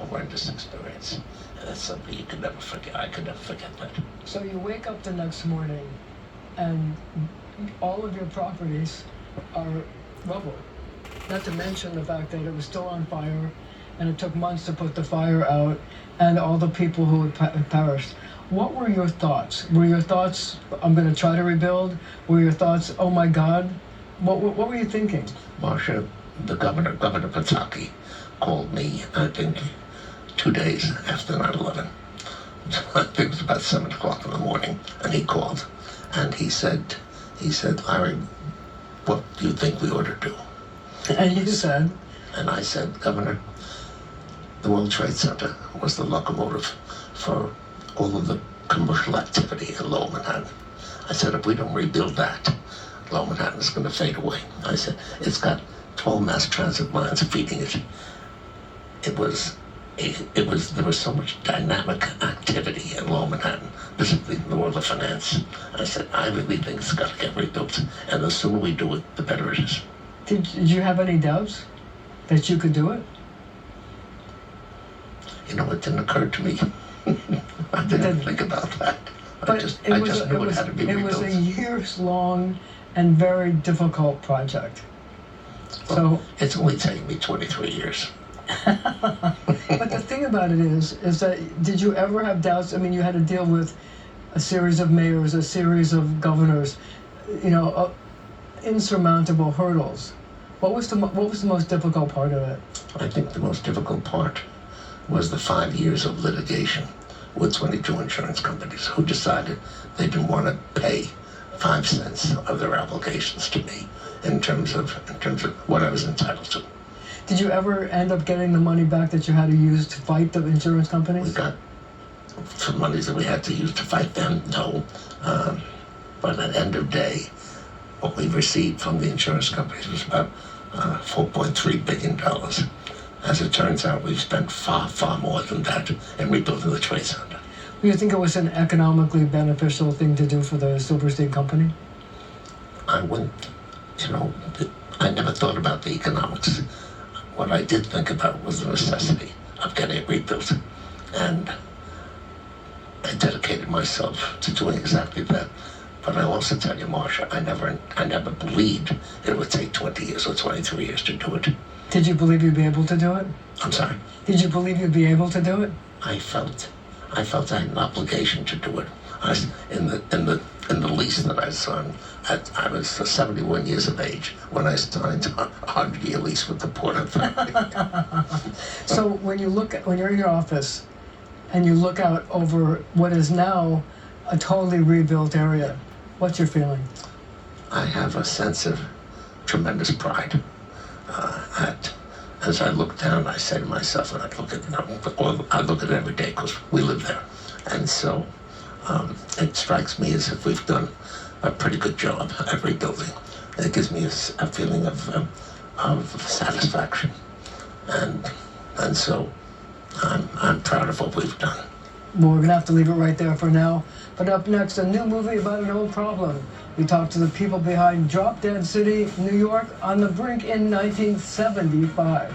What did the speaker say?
horrendous experience. And that's something you could never forget. I could never forget that. So you wake up the next morning and all of your properties are rubble. Not to mention the fact that it was still on fire and it took months to put the fire out and all the people who had perished. What were your thoughts? Were your thoughts, I'm going to try to rebuild? Were your thoughts, oh my God? What were you thinking? Marsha, Governor Pataki, called me, I think, 2 days after 9/11. I think it was about 7 o'clock in the morning, and he called, and he said, Larry, what do you think we ought to do? And you said? And I said, Governor, the World Trade Center was the locomotive for all of the commercial activity in Lower Manhattan. I said, if we don't rebuild that, Lower Manhattan is going to fade away. I said, it's got 12 mass transit lines feeding it. There was so much dynamic activity in Lower Manhattan, particularly in the world of finance. I said, I really think it's got to get rebuilt, and the sooner we do it, the better it is. Did you have any doubts that you could do it? You know, it didn't occur to me. I didn't think about that. I just knew it had to be rebuilt. It was a years-long and very difficult project. Well, it's only taken me 23 years. But the thing about it is that, did you ever have doubts? I mean, you had to deal with a series of mayors, a series of governors, insurmountable hurdles. What was the most difficult part of it? I think the most difficult part was the 5 years of litigation with 22 insurance companies who decided they didn't want to pay 5 cents of their obligations to me in terms of what I was entitled to. Did you ever end up getting the money back that you had to use to fight the insurance companies? We got some monies that we had to use to fight them, no. But at the end of the day, what we received from the insurance companies was about $4.3 billion. As it turns out, we've spent far, far more than that in rebuilding the Trade Center. Do you think it was an economically beneficial thing to do for the Silverstein Company? I wouldn't, I never thought about the economics. What I did think about was the necessity of getting it rebuilt. And I dedicated myself to doing exactly that. But I also tell you, Marsha, I never believed it would take 20 years or 23 years to do it. Did you believe you'd be able to do it? I'm sorry? Did you believe you'd be able to do it? I felt I had an obligation to do it. In the lease that I signed, I was 71 years of age when I signed a 100-year lease with the Port Authority. So when you're in your office and you look out over what is now a totally rebuilt area, what's your feeling? I have a sense of tremendous pride. As I look down, I say to myself, and I look at it every day because we live there, and so it strikes me as if we've done a pretty good job at rebuilding. It gives me a feeling of satisfaction, and so I'm proud of what we've done. Well, we're gonna have to leave it right there for now. But up next, a new movie about an old problem. We talk to the people behind Drop Dead City, New York, on the Brink in 1975.